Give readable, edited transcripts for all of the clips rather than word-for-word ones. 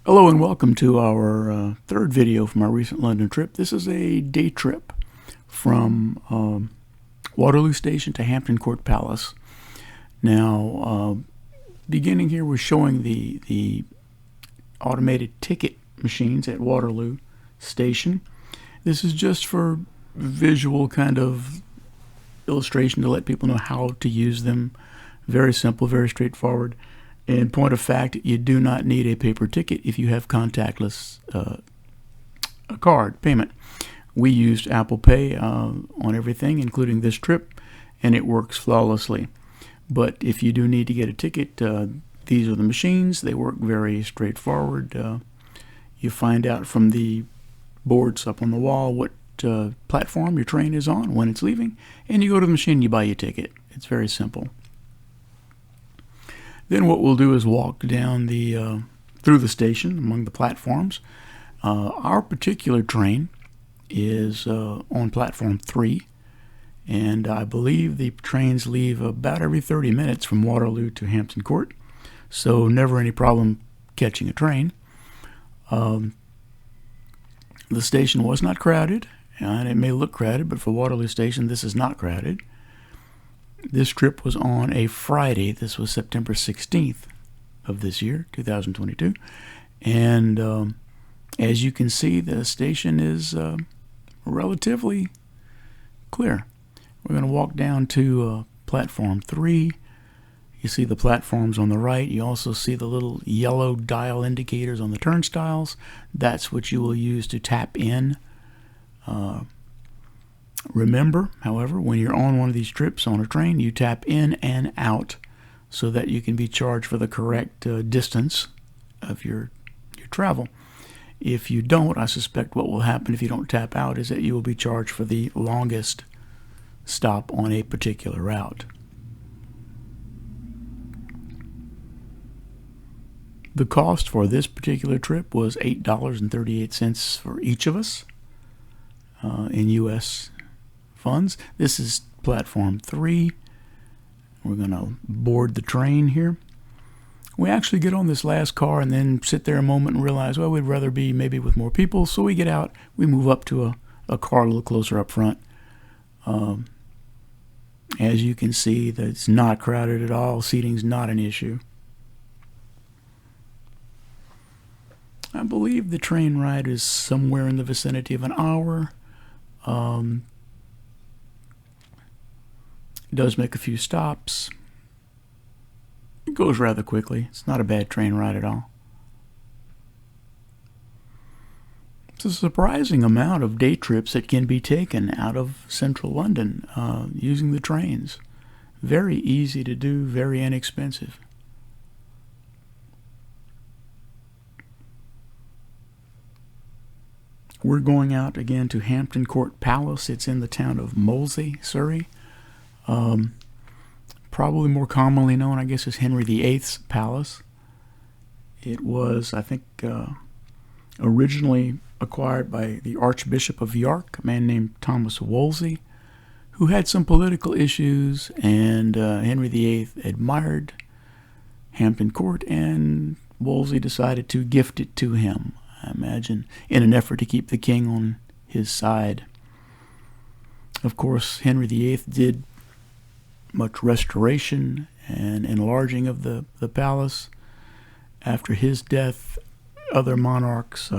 Hello and welcome to our third video from our recent London trip. This is a day trip from Waterloo Station to Hampton Court Palace. Now, beginning here, we're showing the automated ticket machines at Waterloo Station. This is just for visual kind of illustration to let people know how to use them. Very simple, very straightforward. In point of fact, you do not need a paper ticket if you have contactless a card payment. We used Apple Pay on everything, including this trip, and it works flawlessly. But if you do need to get a ticket, these are the machines. They work very straightforward. You find out from the boards up on the wall what platform your train is on when it's leaving, and you go to the machine and you buy your ticket. It's very simple. Then what we'll do is walk down through the station among the platforms. Our particular train is on platform 3, and I believe the trains leave about every 30 minutes from Waterloo to Hampton Court, so never any problem catching a train. The station was not crowded, and it may look crowded, but for Waterloo Station this is not crowded. This trip was on a Friday. This was September 16th of this year, 2022. And as you can see, the station is relatively clear. We're going to walk down to platform 3. You see the platforms on the right. You also see the little yellow dial indicators on the turnstiles. That's what you will use to tap in. Remember, however, when you're on one of these trips on a train, you tap in and out so that you can be charged for the correct distance of your travel. If you don't, I suspect what will happen if you don't tap out is that you will be charged for the longest stop on a particular route. The cost for this particular trip was $8.38 for each of us in U.S. funds. This is platform 3. We're going to board the train here. We actually get on this last car and then sit there a moment and realize, well, we'd rather be maybe with more people. So we get out, we move up to a car a little closer up front. As you can see, that it's not crowded at all. Seating's not an issue. I believe the train ride is somewhere in the vicinity of an hour. It does make a few stops. It goes rather quickly. It's not a bad train ride at all. It's a surprising amount of day trips that can be taken out of central London using the trains. Very easy to do, very inexpensive. We're going out again to Hampton Court Palace. It's in the town of Molesey, Surrey. Probably more commonly known, I guess, as Henry VIII's palace. It was, I think, originally acquired by the Archbishop of York, a man named Thomas Wolsey, who had some political issues, and Henry VIII admired Hampton Court, and Wolsey decided to gift it to him, I imagine, in an effort to keep the king on his side. Of course, Henry VIII did much restoration and enlarging of the palace. After his death, other monarchs,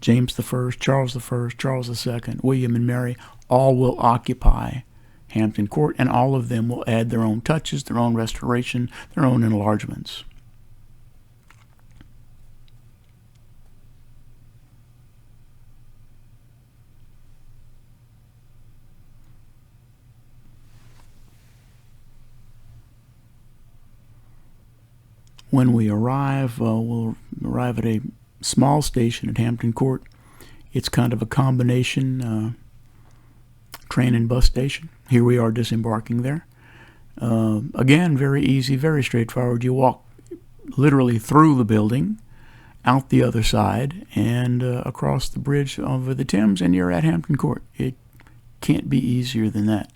James I, Charles I, Charles II, William and Mary, all will occupy Hampton Court, and all of them will add their own touches, their own restoration, their own enlargements. When we arrive, we'll arrive at a small station at Hampton Court. It's kind of a combination train and bus station. Here we are disembarking there. Again, very easy, very straightforward. You walk literally through the building, out the other side, and across the bridge over the Thames, and you're at Hampton Court. It can't be easier than that.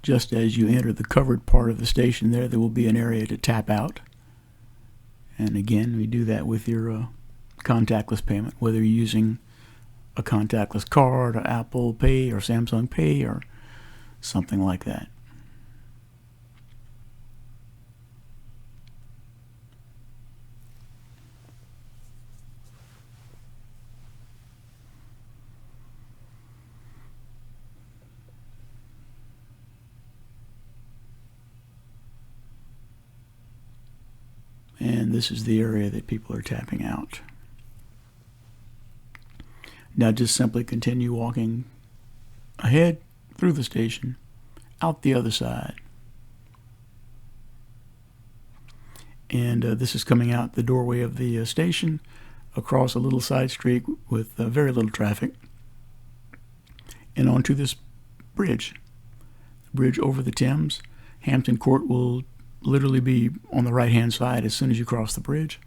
just as you enter the covered part of the station there will be an area to tap out. And again, we do that with your contactless payment, whether you're using a contactless card, or Apple Pay, or Samsung Pay, or something like that. And this is the area that people are tapping out. Now just simply continue walking ahead through the station, out the other side. And this is coming out the doorway of the station, across a little side street with very little traffic, and onto this bridge over the Thames. Hampton Court will literally be on the right-hand side as soon as you cross the bridge.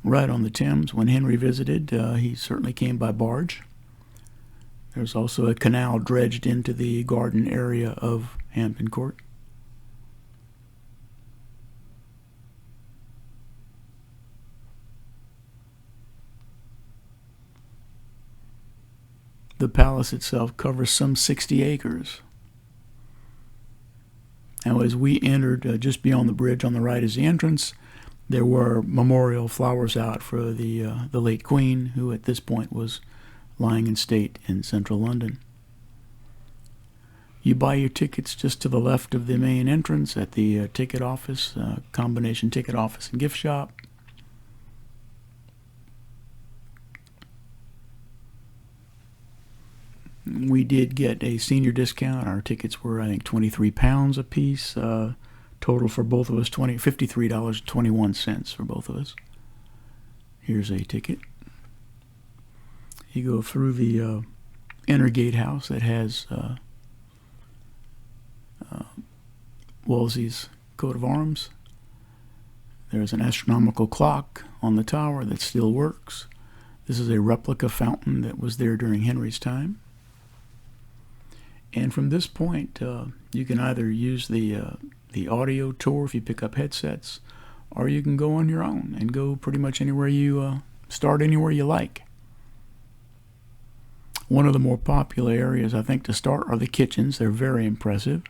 Right on the Thames. When Henry visited, he certainly came by barge. There's also a canal dredged into the garden area of Hampton Court. The palace itself covers some 60 acres. Now, as we entered, just beyond the bridge on the right is the entrance. There were memorial flowers out for the late Queen, who at this point was lying in state in central London. You buy your tickets just to the left of the main entrance at the ticket office, combination ticket office and gift shop. We did get a senior discount. Our tickets were, I think, £23 a piece. Total for both of us, $53.21 for both of us. Here's a ticket. You go through the inner gatehouse that has Wolsey's coat of arms. There's an astronomical clock on the tower that still works. This is a replica fountain that was there during Henry's time. And from this point, you can either use the audio tour if you pick up headsets, or you can go on your own and go pretty much anywhere you start anywhere you like. One of the more popular areas, I think, to start are the kitchens. They're very impressive.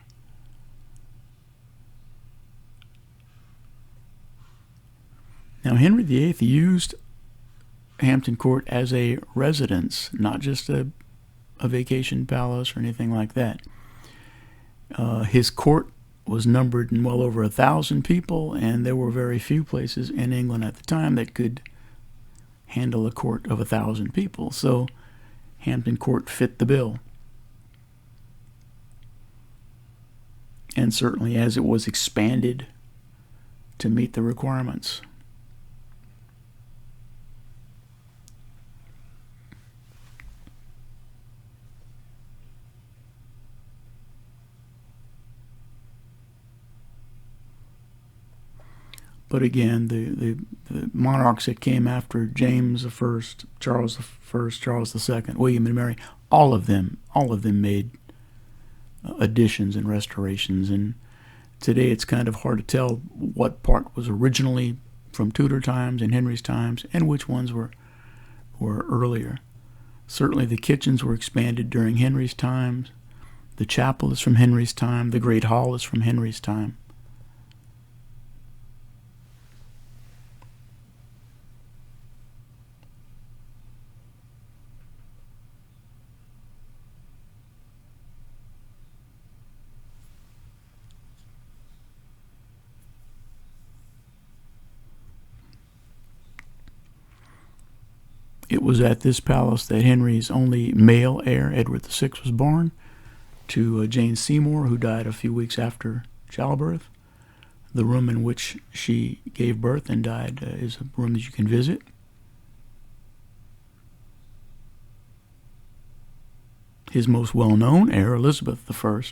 Now, Henry VIII used Hampton Court as a residence, not just a vacation palace or anything like that. His court was numbered in well over 1,000 people, and there were very few places in England at the time that could handle a court of 1,000 people. So Hampton Court fit the bill. And certainly as it was expanded to meet the requirements. But again, the monarchs that came after James I, Charles I, Charles II, William and Mary, all of them made additions and restorations. And today it's kind of hard to tell what part was originally from Tudor times and Henry's times and which ones were earlier. Certainly the kitchens were expanded during Henry's times. The chapel is from Henry's time. The Great Hall is from Henry's time. It was at this palace that Henry's only male heir, Edward VI, was born, to Jane Seymour, who died a few weeks after childbirth. The room in which she gave birth and died is a room that you can visit. His most well-known heir, Elizabeth I,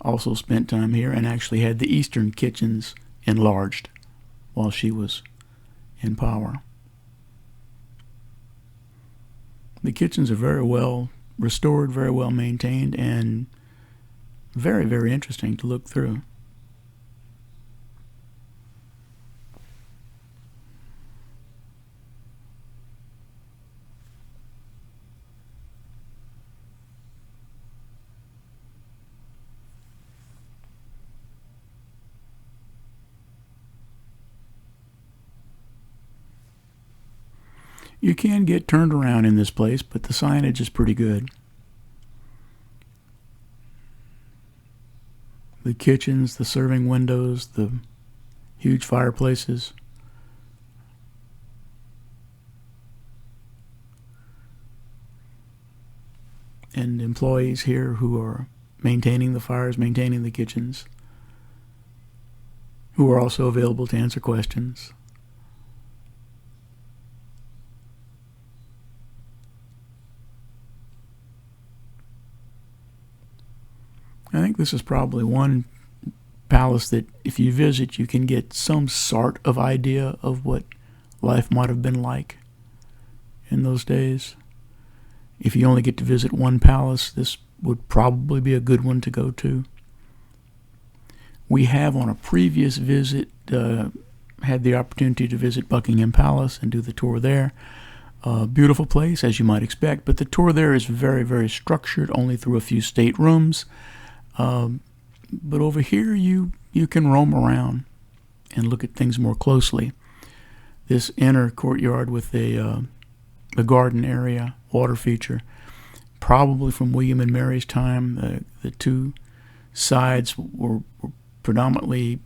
also spent time here and actually had the eastern kitchens enlarged while she was in power. The kitchens are very well restored, very well maintained, and very, very interesting to look through. You can get turned around in this place, but the signage is pretty good. The kitchens, the serving windows, the huge fireplaces. And employees here who are maintaining the fires, maintaining the kitchens, who are also available to answer questions. I think this is probably one palace that if you visit, you can get some sort of idea of what life might have been like in those days. If you only get to visit one palace, this would probably be a good one to go to. We have on a previous visit had the opportunity to visit Buckingham Palace and do the tour there. Beautiful place, as you might expect, but the tour there is very, very structured, only through a few staterooms. But over here, you can roam around and look at things more closely. This inner courtyard with a garden area, water feature, probably from William and Mary's time. The two sides were predominantly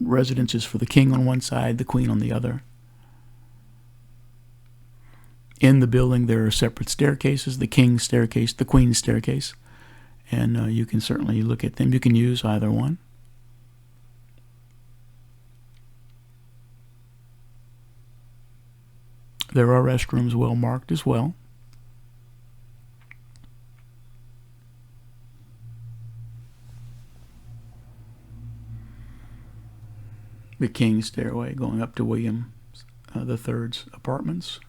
residences for the king on one side, the queen on the other. In the building, there are separate staircases, the king's staircase, the queen's staircase. And you can certainly look at them. You can use either one. There are restrooms well marked as well. The king's stairway going up to William III's apartments.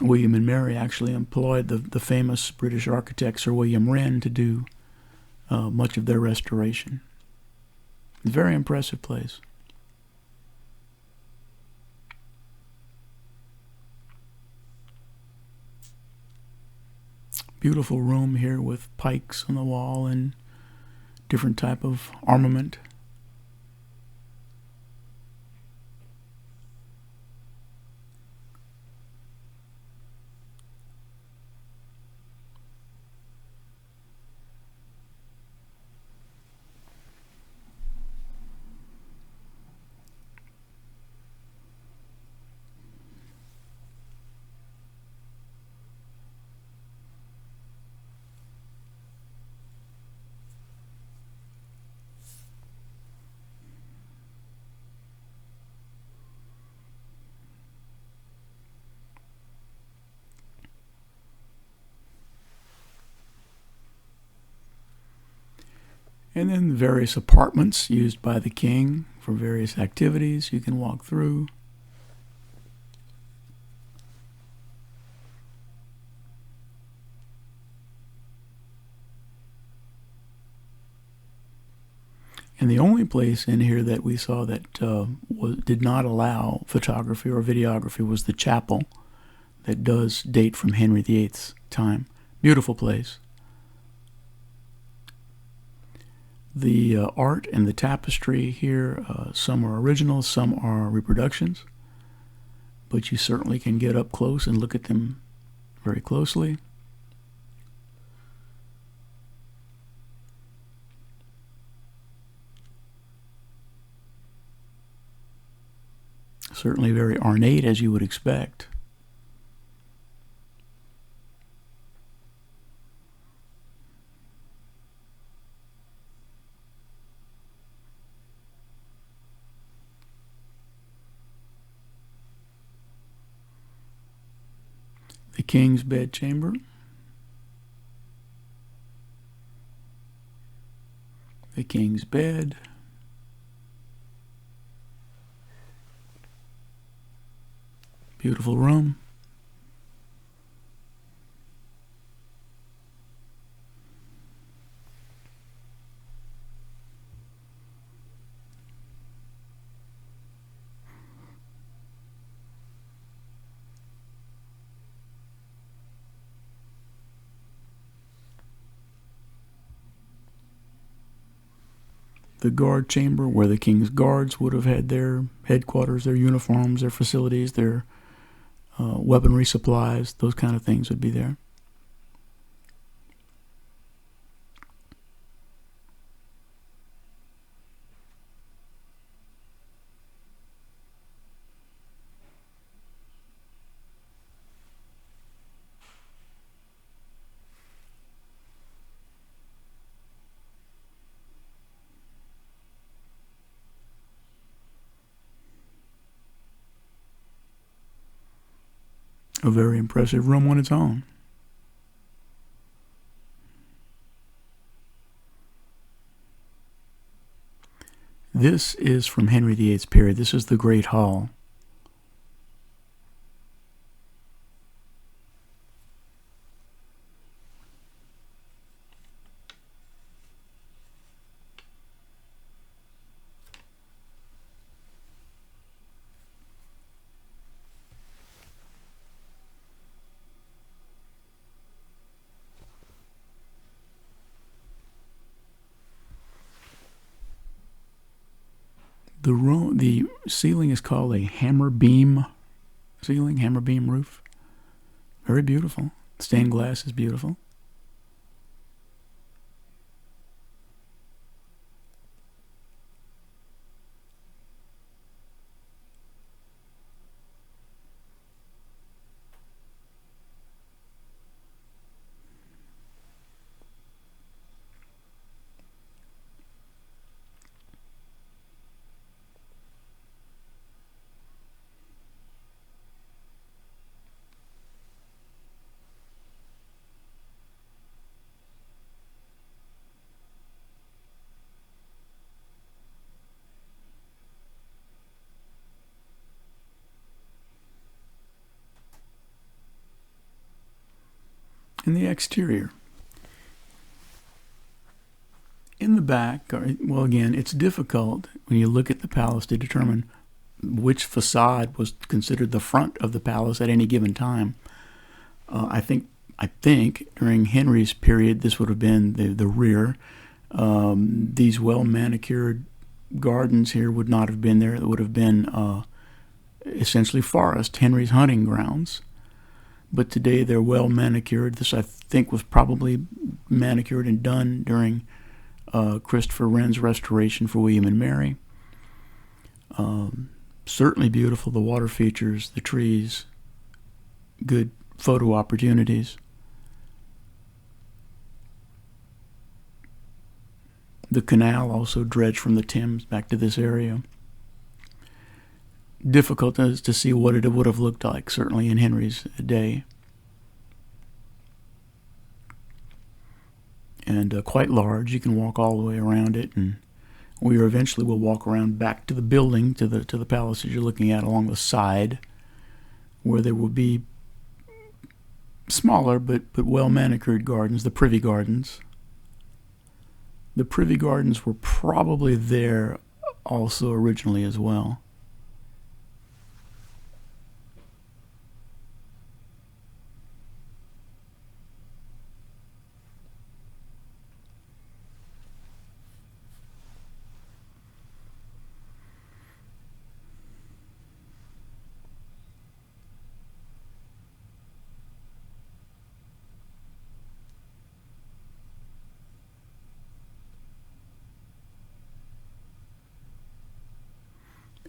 William and Mary actually employed the famous British architect Sir William Wren to do much of their restoration. It's a very impressive place. Beautiful room here with pikes on the wall and different type of armament. And then various apartments used by the king for various activities you can walk through. And the only place in here that we saw that did not allow photography or videography was the chapel that does date from Henry VIII's time. Beautiful place. The art and the tapestry here, some are originals, some are reproductions, but you certainly can get up close and look at them very closely. Certainly very ornate, as you would expect. king's bedchamber, the king's bed, beautiful room. The guard chamber, where the king's guards would have had their headquarters, their uniforms, their facilities, their weaponry supplies, those kind of things would be there. A very impressive room on its own. This is from Henry VIII's period. This is the Great Hall. The ceiling is called a hammer beam ceiling, hammer beam roof. Very beautiful. Stained glass is beautiful. In the exterior. In the back, well, again, it's difficult when you look at the palace to determine which facade was considered the front of the palace at any given time. I think during Henry's period, this would have been the rear. These well-manicured gardens here would not have been there. It would have been essentially forest, Henry's hunting grounds. But today they're well manicured. This, I think, was probably manicured and done during Christopher Wren's restoration for William and Mary. Certainly beautiful, the water features, the trees, good photo opportunities. The canal also dredged from the Thames back to this area. Difficult to see what it would have looked like, certainly in Henry's day. And quite large. You can walk all the way around it, and we eventually will walk around back to the building, to the palace that you're looking at along the side, where there will be smaller but well manicured gardens, the Privy Gardens. The Privy Gardens were probably there also originally as well.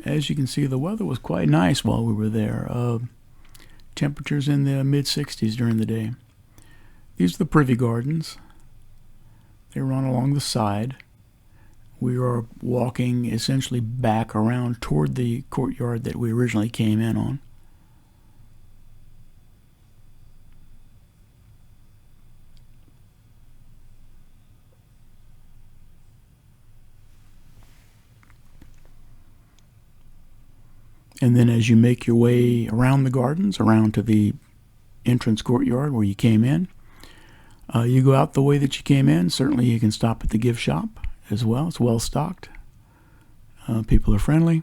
As you can see, the weather was quite nice while we were there. Temperatures in the mid-60s during the day. These are the Privy Gardens. They run along the side. We are walking essentially back around toward the courtyard that we originally came in on. And then as you make your way around the gardens, around to the entrance courtyard where you came in, you go out the way that you came in. Certainly you can stop at the gift shop as well. It's well stocked. People are friendly.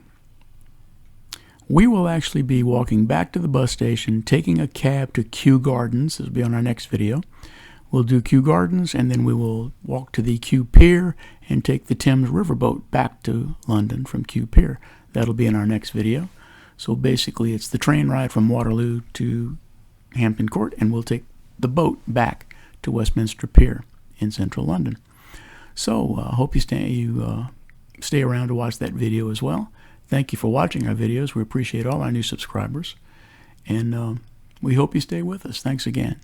We will actually be walking back to the bus station, taking a cab to Kew Gardens. This will be on our next video. We'll do Kew Gardens, and then we will walk to the Kew Pier and take the Thames Riverboat back to London from Kew Pier. That'll be in our next video. So basically it's the train ride from Waterloo to Hampton Court, and we'll take the boat back to Westminster Pier in central London. So I hope you stay around to watch that video as well. Thank you for watching our videos. We appreciate all our new subscribers, and we hope you stay with us. Thanks again.